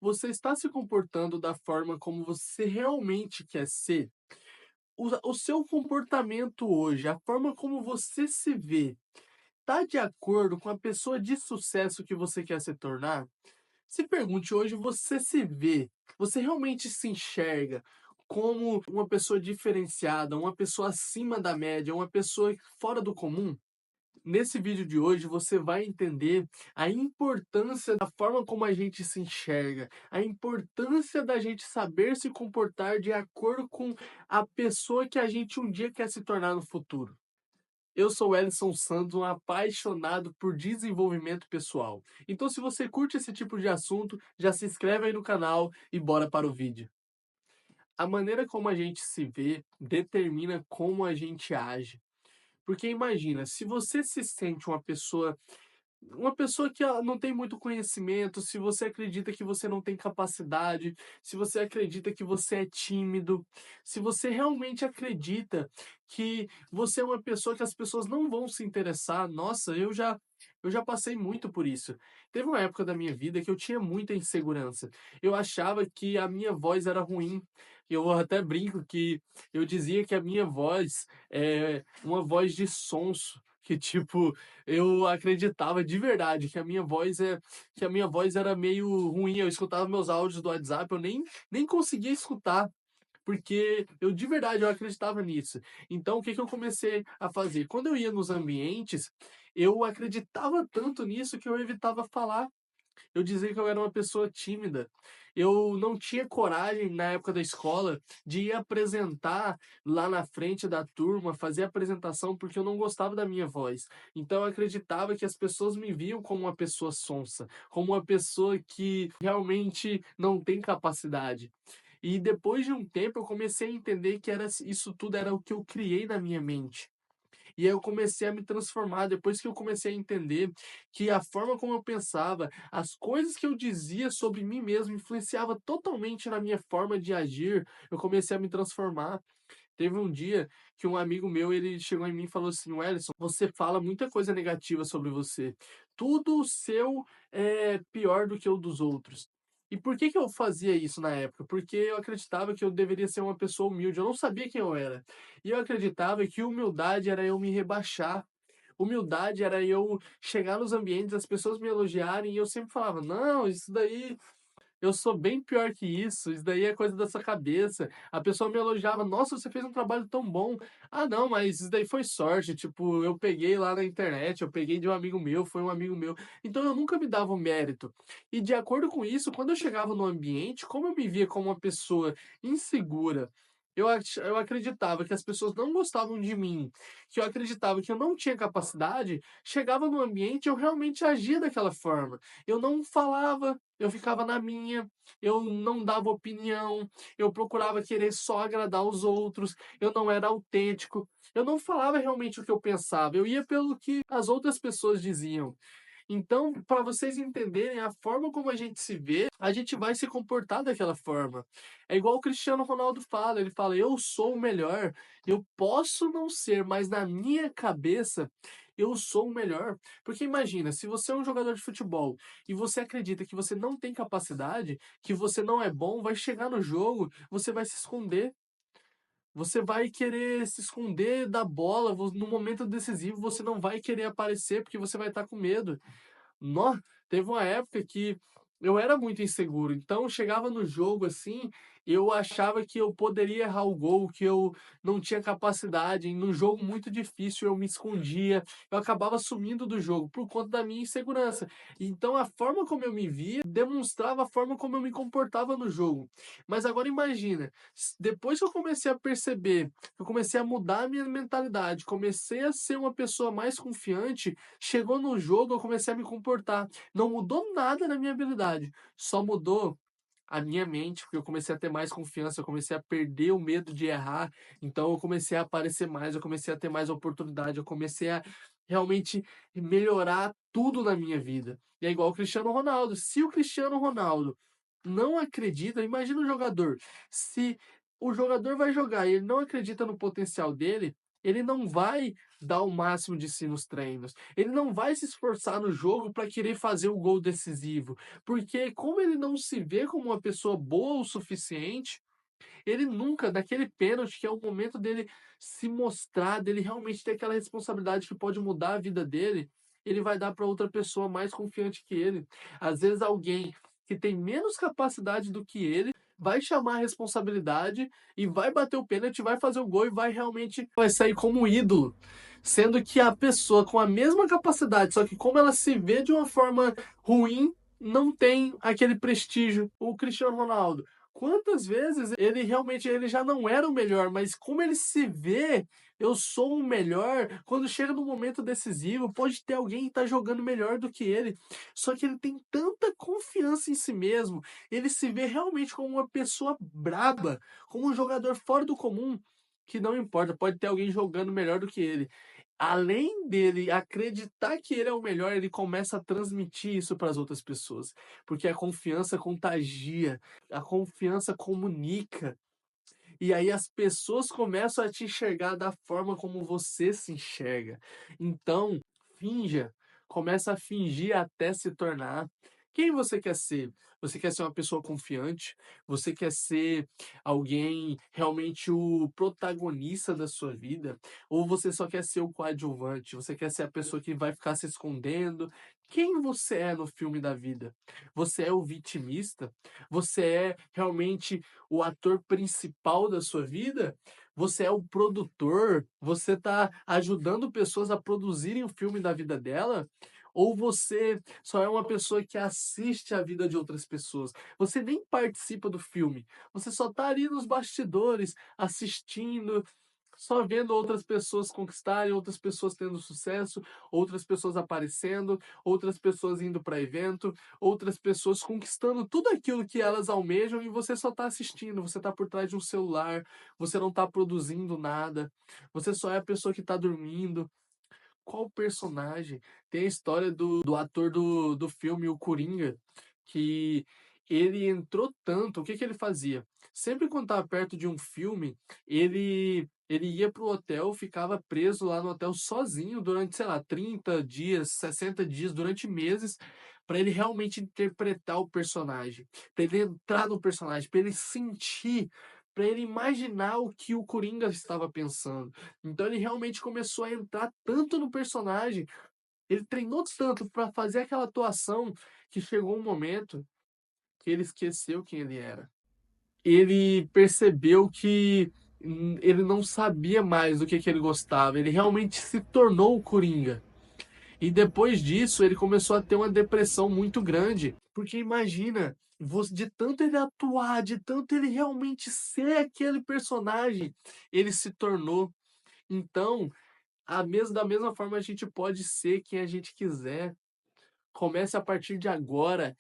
Você está se comportando da forma como você realmente quer ser? O seu comportamento hoje, a forma como você se vê, está de acordo com a pessoa de sucesso que você quer se tornar? Se pergunte hoje, você se vê, você realmente se enxerga como uma pessoa diferenciada, uma pessoa acima da média, uma pessoa fora do comum? Nesse vídeo de hoje você vai entender a importância da forma como a gente se enxerga, a importância da gente saber se comportar de acordo com a pessoa que a gente um dia quer se tornar no futuro. Eu sou o Elison Santos, um apaixonado por desenvolvimento pessoal. Então, se você curte esse tipo de assunto, já se inscreve aí no canal e bora para o vídeo. A maneira como a gente se vê determina como a gente age. Porque imagina, se você se sente uma pessoa que não tem muito conhecimento, se você acredita que você não tem capacidade, se você acredita que você é tímido, se você realmente acredita que você é uma pessoa que as pessoas não vão se interessar, nossa, eu já passei muito por isso. Teve uma época da minha vida que eu tinha muita insegurança. Eu achava que a minha voz era ruim. Eu até brinco que eu dizia que a minha voz é uma voz de sonso, que tipo, eu acreditava de verdade que a minha voz era meio ruim. Eu escutava meus áudios do WhatsApp, eu nem conseguia escutar, porque eu de verdade eu acreditava nisso. Então o que que eu comecei a fazer? Quando eu ia nos ambientes, eu acreditava tanto nisso que eu evitava falar. Eu dizia que eu era uma pessoa tímida. Eu não tinha coragem, na época da escola, de ir apresentar lá na frente da turma, fazer apresentação, porque eu não gostava da minha voz. Então eu acreditava que as pessoas me viam como uma pessoa sonsa, como uma pessoa que realmente não tem capacidade. E depois de um tempo eu comecei a entender que isso tudo era o que eu criei na minha mente. E aí eu comecei a me transformar, depois que eu comecei a entender que a forma como eu pensava, as coisas que eu dizia sobre mim mesmo influenciava totalmente na minha forma de agir, eu comecei a me transformar. Teve um dia que um amigo meu, ele chegou em mim e falou assim: "Wellington, você fala muita coisa negativa sobre você. Tudo seu é pior do que o dos outros". E por que que eu fazia isso na época? Porque eu acreditava que eu deveria ser uma pessoa humilde, eu não sabia quem eu era. E eu acreditava que humildade era eu me rebaixar. Humildade era eu chegar nos ambientes, as pessoas me elogiarem e eu sempre falava: "Não, isso daí eu sou bem pior que isso daí é coisa da sua cabeça". A pessoa me elogiava: "Nossa, você fez um trabalho tão bom". "Ah, não, mas isso daí foi sorte, tipo, eu peguei lá na internet, eu peguei de um amigo meu, foi um amigo meu". Então eu nunca me dava o mérito. E de acordo com isso, quando eu chegava no ambiente, como eu me via como uma pessoa insegura, eu acreditava que as pessoas não gostavam de mim, que eu acreditava que eu não tinha capacidade, chegava no ambiente, eu realmente agia daquela forma. Eu não falava, eu ficava na minha, eu não dava opinião, eu procurava querer só agradar os outros, eu não era autêntico, eu não falava realmente o que eu pensava, eu ia pelo que as outras pessoas diziam. Então, para vocês entenderem a forma como a gente se vê, a gente vai se comportar daquela forma. É igual o Cristiano Ronaldo fala, ele fala: "Eu sou o melhor, eu posso não ser, mas na minha cabeça eu sou o melhor". Porque imagina, se você é um jogador de futebol e você acredita que você não tem capacidade, que você não é bom, vai chegar no jogo, você vai se esconder. Você vai querer se esconder da bola, no momento decisivo você não vai querer aparecer porque você vai estar com medo. Nó, teve uma época que eu era muito inseguro, então chegava no jogo, assim, eu achava que eu poderia errar o gol, que eu não tinha capacidade, e num jogo muito difícil eu me escondia, eu acabava sumindo do jogo por conta da minha insegurança. Então a forma como eu me via demonstrava a forma como eu me comportava no jogo. Mas agora imagina, depois que eu comecei a perceber, eu comecei a mudar a minha mentalidade, comecei a ser uma pessoa mais confiante, chegou no jogo, eu comecei a me comportar. Não mudou nada na minha habilidade, só mudou a minha mente, porque eu comecei a ter mais confiança, eu comecei a perder o medo de errar, então eu comecei a aparecer mais, eu comecei a ter mais oportunidade, eu comecei a realmente melhorar tudo na minha vida. E é igual o Cristiano Ronaldo. Se o Cristiano Ronaldo não acredita, imagina o jogador. Se o jogador vai jogar e ele não acredita no potencial dele, ele não vai dar o máximo de si nos treinos. Ele não vai se esforçar no jogo para querer fazer o gol decisivo, porque como ele não se vê como uma pessoa boa o suficiente, ele nunca, daquele pênalti, que é o momento dele se mostrar, dele realmente ter aquela responsabilidade que pode mudar a vida dele, ele vai dar para outra pessoa mais confiante que ele. Às vezes, alguém que tem menos capacidade do que ele vai chamar a responsabilidade e vai bater o pênalti, vai fazer o gol e vai sair como ídolo. Sendo que a pessoa com a mesma capacidade, só que como ela se vê de uma forma ruim, não tem aquele prestígio. O Cristiano Ronaldo, quantas vezes ele já não era o melhor, mas como ele se vê, eu sou o melhor, quando chega no momento decisivo, pode ter alguém que tá jogando melhor do que ele, só que ele tem tanta confiança em si mesmo, ele se vê realmente como uma pessoa braba, como um jogador fora do comum, que não importa, pode ter alguém jogando melhor do que ele. Além dele acreditar que ele é o melhor, ele começa a transmitir isso para as outras pessoas, porque a confiança contagia, a confiança comunica, e aí as pessoas começam a te enxergar da forma como você se enxerga. Então, finja, começa a fingir até se tornar. Quem você quer ser? Você quer ser uma pessoa confiante? Você quer ser alguém realmente o protagonista da sua vida? Ou você só quer ser o coadjuvante? Você quer ser a pessoa que vai ficar se escondendo? Quem você é no filme da vida? Você é o vitimista? Você é realmente o ator principal da sua vida? Você é o produtor? Você está ajudando pessoas a produzirem o filme da vida dela? Ou você só é uma pessoa que assiste a vida de outras pessoas? Você nem participa do filme. Você só está ali nos bastidores, assistindo, só vendo outras pessoas conquistarem, outras pessoas tendo sucesso, outras pessoas aparecendo, outras pessoas indo para evento, outras pessoas conquistando tudo aquilo que elas almejam e você só está assistindo, você está por trás de um celular, você não está produzindo nada, você só é a pessoa que está dormindo. Qual personagem? Tem a história do ator do filme O Coringa, que ele entrou tanto, o que que ele fazia? Sempre quando estava perto de um filme, ele ia pro hotel, ficava preso lá no hotel sozinho durante, sei lá, 30 dias, 60 dias, durante meses, para ele realmente interpretar o personagem, para ele entrar no personagem, para ele sentir, para ele imaginar o que o Coringa estava pensando. Então ele realmente começou a entrar tanto no personagem, ele treinou tanto para fazer aquela atuação que chegou um momento que ele esqueceu quem ele era. Ele percebeu que ele não sabia mais do que ele gostava, ele realmente se tornou o Coringa. E depois disso, ele começou a ter uma depressão muito grande, porque imagina, de tanto ele atuar, de tanto ele realmente ser aquele personagem, ele se tornou. Então, da mesma forma, a gente pode ser quem a gente quiser. Comece a partir de agora.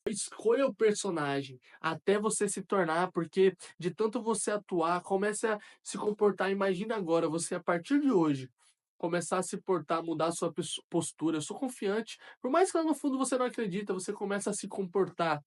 Escolha o personagem até você se tornar, porque de tanto você atuar, comece a se comportar. Imagina agora, você a partir de hoje começar a se portar, mudar a sua postura. Eu sou confiante, por mais que lá no fundo você não acredita, você começa a se comportar.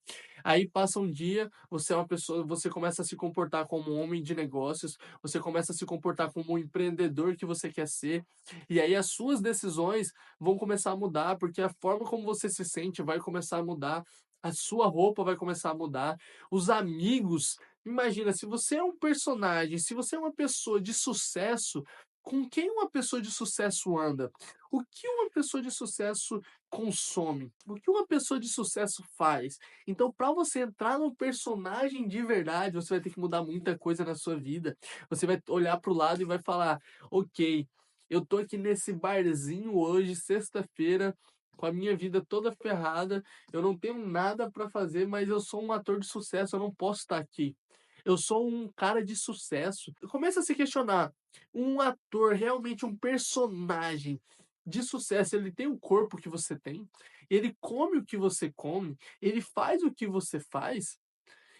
Aí passa um dia, você é uma pessoa, você começa a se comportar como um homem de negócios, você começa a se comportar como um empreendedor que você quer ser, e aí as suas decisões vão começar a mudar, porque a forma como você se sente vai começar a mudar, a sua roupa vai começar a mudar, os amigos. Imagina, se você é um personagem, se você é uma pessoa de sucesso, com quem uma pessoa de sucesso anda? O que uma pessoa de sucesso consome? O que uma pessoa de sucesso faz? Então, para você entrar no personagem de verdade, você vai ter que mudar muita coisa na sua vida. Você vai olhar para o lado e vai falar: ok, eu tô aqui nesse barzinho hoje, sexta-feira, com a minha vida toda ferrada, eu não tenho nada para fazer, mas eu sou um ator de sucesso, eu não posso estar aqui. Eu sou um cara de sucesso. Começa a se questionar, um ator, realmente um personagem de sucesso, ele tem o corpo que você tem? Ele come o que você come? Ele faz o que você faz?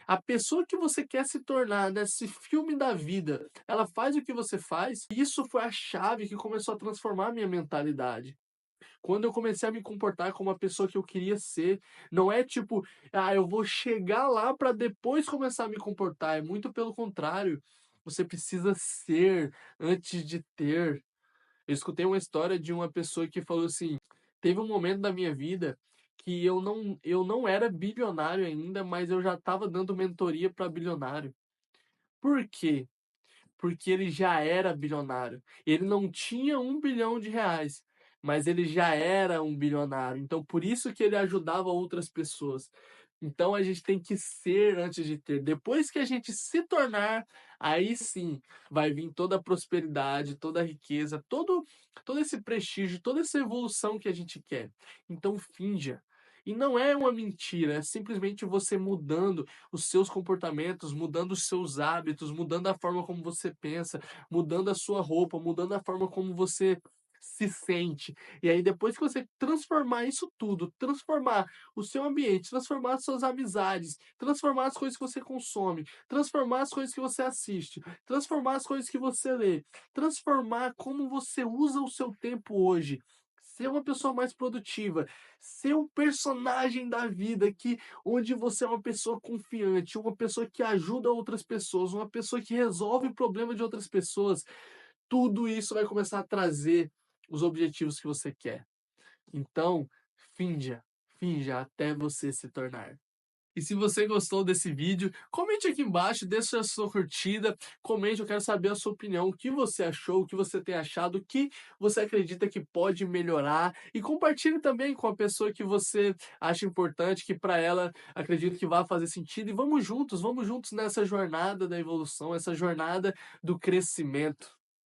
A pessoa que você quer se tornar nesse filme da vida, ela faz o que você faz? Isso foi a chave que começou a transformar a minha mentalidade. Quando eu comecei a me comportar como a pessoa que eu queria ser, não é tipo, ah, eu vou chegar lá para depois começar a me comportar. É muito pelo contrário. Você precisa ser antes de ter. Eu escutei uma história de uma pessoa que falou assim: "Teve um momento da minha vida que eu não era bilionário ainda, mas eu já estava dando mentoria para bilionário". Por quê? Porque ele já era bilionário. Ele não tinha R$ 1 bilhão, mas ele já era um bilionário. Então, por isso que ele ajudava outras pessoas. Então, a gente tem que ser antes de ter. Depois que a gente se tornar, aí sim vai vir toda a prosperidade, toda a riqueza, todo esse prestígio, toda essa evolução que a gente quer. Então, finja. E não é uma mentira, é simplesmente você mudando os seus comportamentos, mudando os seus hábitos, mudando a forma como você pensa, mudando a sua roupa, mudando a forma como você se sente. E aí depois que você transformar isso tudo, transformar o seu ambiente, transformar as suas amizades, transformar as coisas que você consome, transformar as coisas que você assiste, transformar as coisas que você lê, transformar como você usa o seu tempo hoje, ser uma pessoa mais produtiva, ser um personagem da vida que onde você é uma pessoa confiante, uma pessoa que ajuda outras pessoas, uma pessoa que resolve o problema de outras pessoas, tudo isso vai começar a trazer os objetivos que você quer. Então, finja, finja até você se tornar. E se você gostou desse vídeo, comente aqui embaixo, deixa a sua curtida, comente, eu quero saber a sua opinião, o que você achou, o que você tem achado, o que você acredita que pode melhorar e compartilhe também com a pessoa que você acha importante, que para ela acredito que vai fazer sentido e vamos juntos nessa jornada da evolução, essa jornada do crescimento.